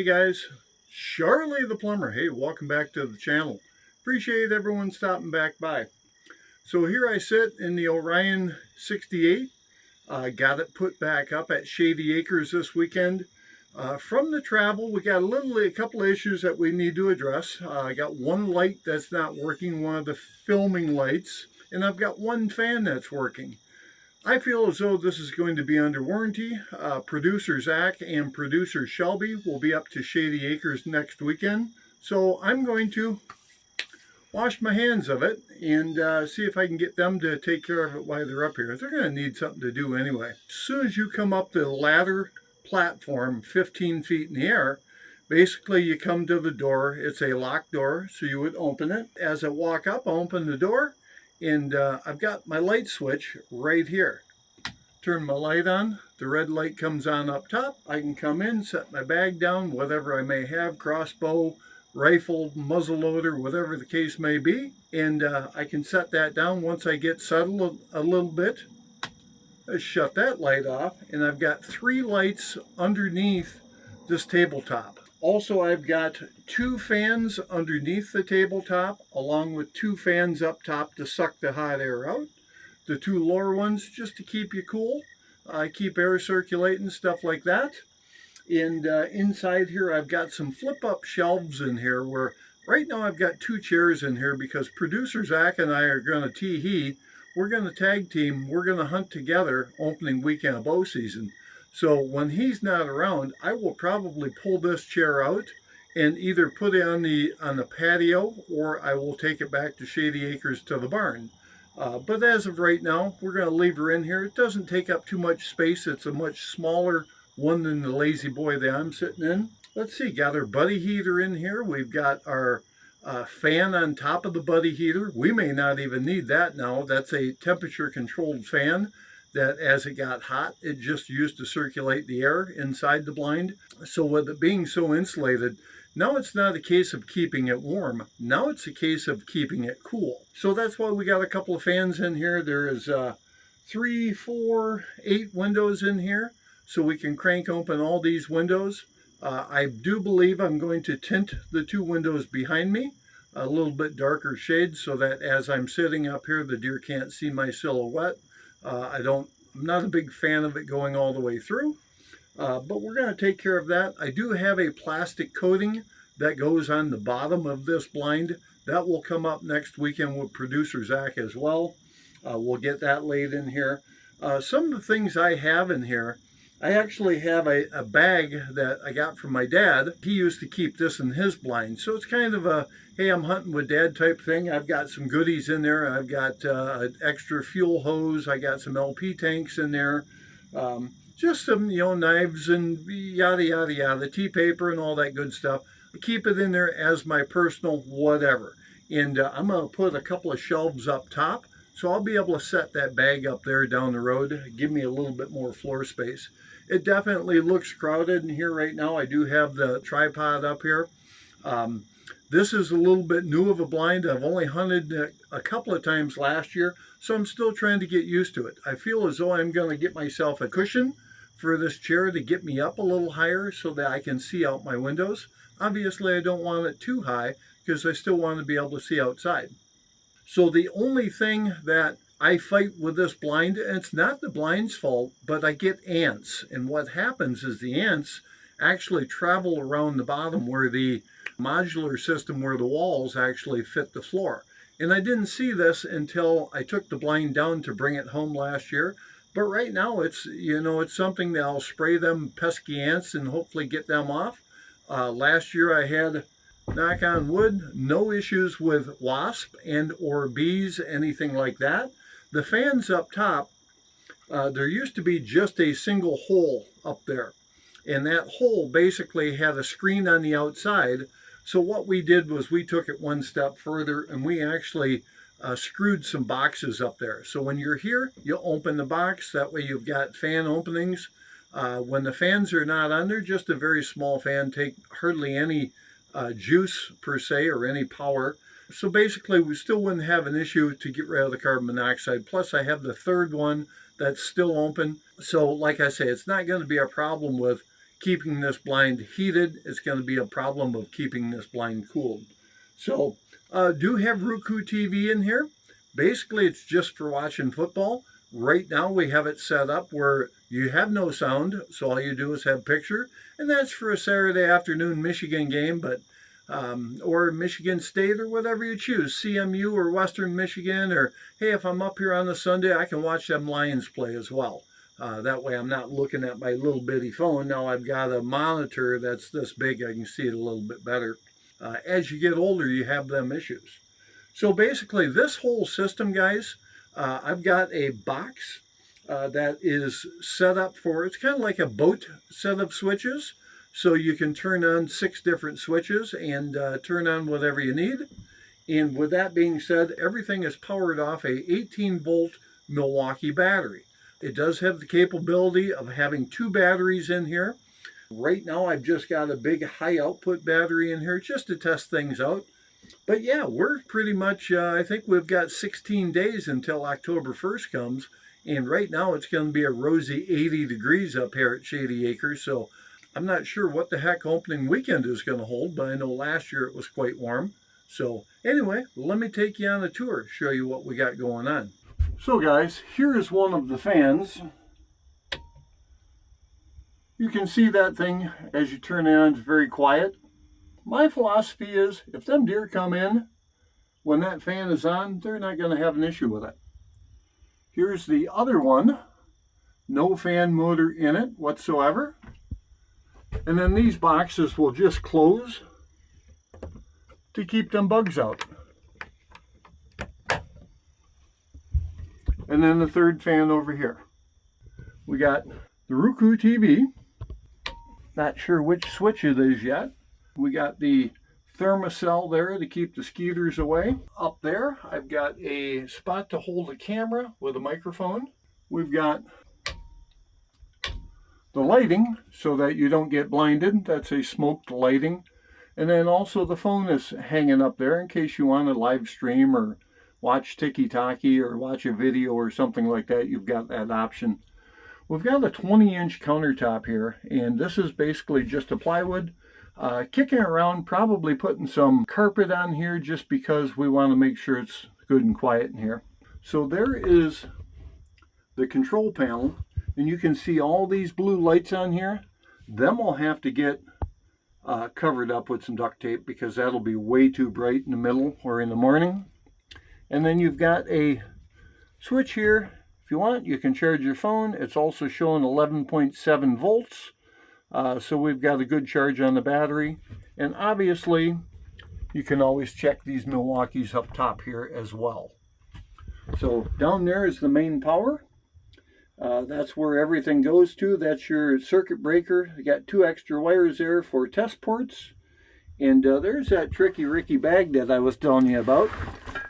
guys, Charley the plumber. Hey, welcome back to the channel. Appreciate everyone stopping back by. So here I sit in the Orion 68. Got it put back up at Shady Acres this weekend. From the travel, we got a couple of issues that we need to address. I got one light that's not working, one of the filming lights, and I've got one fan that's working. I feel as though this is going to be under warranty. Producer Zach and producer Shelby will be up to Shady Acres next weekend. So I'm going to wash my hands of it and see if I can get them to take care of it while they're up here. They're going to need something to do anyway. As soon as you come up the ladder platform 15 feet in the air, basically you come to the door. It's a locked door, so you would open it. As I walk up, I open the door. And I've got my light switch right here. Turn my light on, the red light comes on up top. I can come in, set my bag down, whatever I may have, crossbow, rifle, muzzleloader, whatever the case may be. And I can set that down. Once I get settled a little bit, I shut that light off. And I've got 3 lights underneath this tabletop. Also, I've got 2 fans underneath the tabletop, along with 2 fans up top to suck the hot air out. The 2 lower ones just to keep you cool, keep air circulating, stuff like that. And inside here, I've got some flip-up shelves in here where right now I've got 2 chairs in here because producer Zach and I are going to tee-hee. We're going to tag team. We're going to hunt together opening weekend of bow season. So when he's not around, I will probably pull this chair out and either put it on the patio, or I will take it back to Shady Acres to the barn. But as of right now, we're going to leave her in here. It doesn't take up too much space. It's a much smaller one than the lazy boy that I'm sitting in. Let's see, got our buddy heater in here. We've got our fan on top of the buddy heater. We may not even need that now. That's a temperature controlled fan that as it got hot, it just used to circulate the air inside the blind. So with it being so insulated, now it's not a case of keeping it warm. Now it's a case of keeping it cool. So that's why we got a couple of fans in here. There is 3, 4, 8 windows in here. So we can crank open all these windows. I do believe I'm going to tint the 2 windows behind me a little bit darker shades so that as I'm sitting up here, the deer can't see my silhouette. I'm not a big fan of it going all the way through, but we're going to take care of that. I do have a plastic coating that goes on the bottom of this blind. That will come up next weekend with producer Zach as well. We'll get that laid in here. Some of the things I have in here, I actually have a bag that I got from my dad. He used to keep this in his blind. So it's kind of a, hey, I'm hunting with dad type thing. I've got some goodies in there. I've got an extra fuel hose. I got some LP tanks in there. Just some, knives and yada, yada, yada, tea paper and all that good stuff. I keep it in there as my personal whatever. And I'm going to put a couple of shelves up top. So I'll be able to set that bag up there down the road, give me a little bit more floor space. It definitely looks crowded in here right now. I do have the tripod up here. This is a little bit new of a blind. I've only hunted a couple of times last year, so I'm still trying to get used to it. I feel as though I'm going to get myself a cushion for this chair to get me up a little higher so that I can see out my windows. Obviously, I don't want it too high because I still want to be able to see outside. So the only thing that I fight with this blind, and it's not the blind's fault, but I get ants. And what happens is the ants actually travel around the bottom where the modular system, where the walls actually fit the floor. And I didn't see this until I took the blind down to bring it home last year. But right now it's, it's something that I'll spray them pesky ants and hopefully get them off. Last year I had, knock on wood, no issues with wasp and or bees, anything like that. The fans up top, there used to be just a single hole up there. And that hole basically had a screen on the outside. So what we did was we took it one step further and we actually screwed some boxes up there. So when you're here, you open the box. That way you've got fan openings. When the fans are not under, just a very small fan, take hardly any juice per se or any power. So basically we still wouldn't have an issue to get rid of the carbon monoxide. Plus I have the third one that's still open. So like I say, it's not going to be a problem with keeping this blind heated. It's going to be a problem of keeping this blind cooled. So do have Roku TV in here. Basically, it's just for watching football. Right now, we have it set up where you have no sound, so all you do is have picture, and that's for a Saturday afternoon Michigan game, but or Michigan State or whatever you choose, CMU or Western Michigan, or hey, if I'm up here on a Sunday, I can watch them Lions play as well. That way I'm not looking at my little bitty phone. Now I've got a monitor that's this big, I can see it a little bit better. As you get older, you have them issues. So basically this whole system, guys, I've got a box that is set up for, it's kind of like a boat set of switches. So you can turn on 6 different switches and turn on whatever you need. And with that being said, everything is powered off a 18-volt Milwaukee battery. It does have the capability of having 2 batteries in here. Right now I've just got a big high output battery in here just to test things out. But yeah, we're pretty much, I think we've got 16 days until October 1st comes. And right now it's going to be a rosy 80 degrees up here at Shady Acres. So I'm not sure what the heck opening weekend is going to hold, but I know last year it was quite warm. So anyway, let me take you on a tour, show you what we got going on. So guys, here is one of the fans. You can see that thing as you turn it on, it's very quiet. My philosophy is if them deer come in when that fan is on, they're not going to have an issue with it. Here's the other one. No fan motor in it whatsoever. And then these boxes will just close to keep them bugs out. And then the third fan over here. We got the Roku TV. Not sure which switch it is yet. We got the thermocell there to keep the skeeters away. Up there, I've got a spot to hold a camera with a microphone. We've got the lighting so that you don't get blinded. That's a smoked lighting. And then also the phone is hanging up there in case you want to live stream or watch Tiki-Taki or watch a video or something like that. You've got that option. We've got a 20-inch countertop here, and this is basically just a plywood. Kicking around, probably putting some carpet on here just because we want to make sure it's good and quiet in here. So there is the control panel, and you can see all these blue lights on here. Them will have to get covered up with some duct tape because that'll be way too bright in the middle or in the morning. And then you've got a switch here. If you want, you can charge your phone. It's also showing 11.7 volts. So we've got a good charge on the battery. And obviously, you can always check these Milwaukees up top here as well. So down there is the main power. That's where everything goes to. That's your circuit breaker. You got 2 extra wires there for test ports. And there's that tricky Ricky bag that I was telling you about.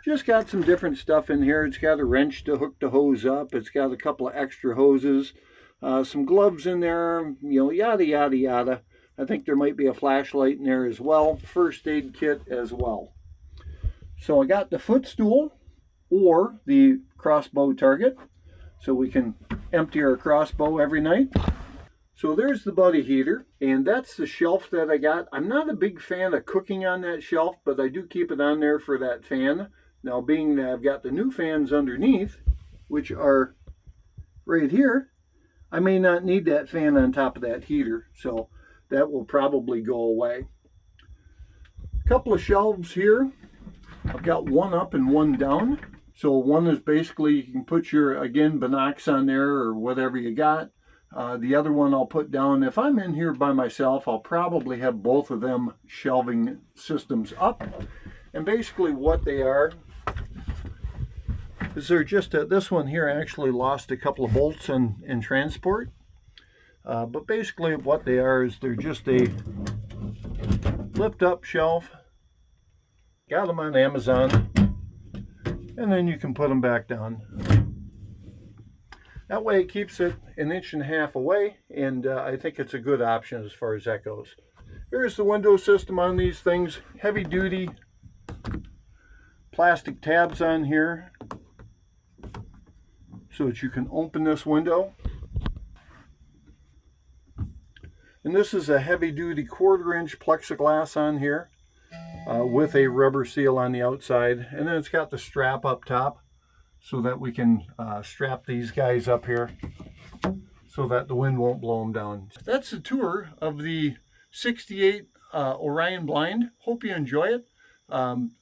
Just got some different stuff in here. It's got a wrench to hook the hose up. It's got a couple of extra hoses. Some gloves in there, you know, yada, yada, yada. I think there might be a flashlight in there as well. First aid kit as well. So I got the footstool or the crossbow target. So we can empty our crossbow every night. So there's the buddy heater, and that's the shelf that I got. I'm not a big fan of cooking on that shelf, but I do keep it on there for that fan. Now, being that I've got the new fans underneath, which are right here, I may not need that fan on top of that heater, so that will probably go away. A couple of shelves here. I've got one up and one down. So one is basically, you can put your, again, binocs on there or whatever you got. The other one I'll put down. If I'm in here by myself, I'll probably have both of them shelving systems up. And basically what they are is they're just, this one here actually lost a couple of bolts in transport. But basically what they are is they're just a lift up shelf. Got them on Amazon. And then you can put them back down. That way it keeps it 1.5 inches away, and I think it's a good option as far as that goes. Here's the window system on these things. Heavy duty plastic tabs on here so that you can open this window. And this is a heavy-duty 1/4-inch plexiglass on here with a rubber seal on the outside. And then it's got the strap up top so that we can strap these guys up here so that the wind won't blow them down. That's a tour of the 68 Orion Blind. Hope you enjoy it. I'm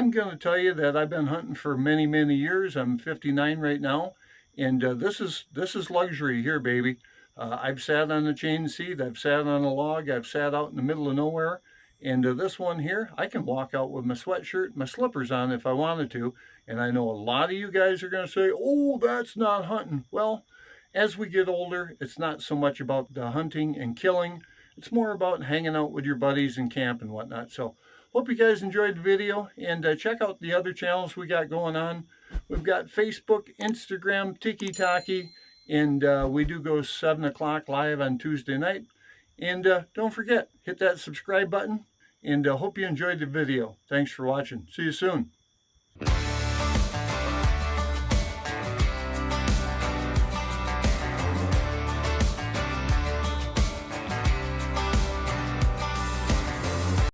going to tell you that I've been hunting for many, many years. I'm 59 right now, and this is luxury here, baby. I've sat on the chain seat, I've sat on a log, I've sat out in the middle of nowhere, and this one here, I can walk out with my sweatshirt, my slippers on if I wanted to. And I know a lot of you guys are going to say, oh, that's not hunting. Well, as we get older, it's not so much about the hunting and killing. It's more about hanging out with your buddies and camp and whatnot. So hope you guys enjoyed the video, and check out the other channels we got going on. We've got Facebook, Instagram, Tiki-Taki, and we do go 7 o'clock live on Tuesday night. And don't forget, hit that subscribe button, and hope you enjoyed the video. Thanks for watching. See you soon.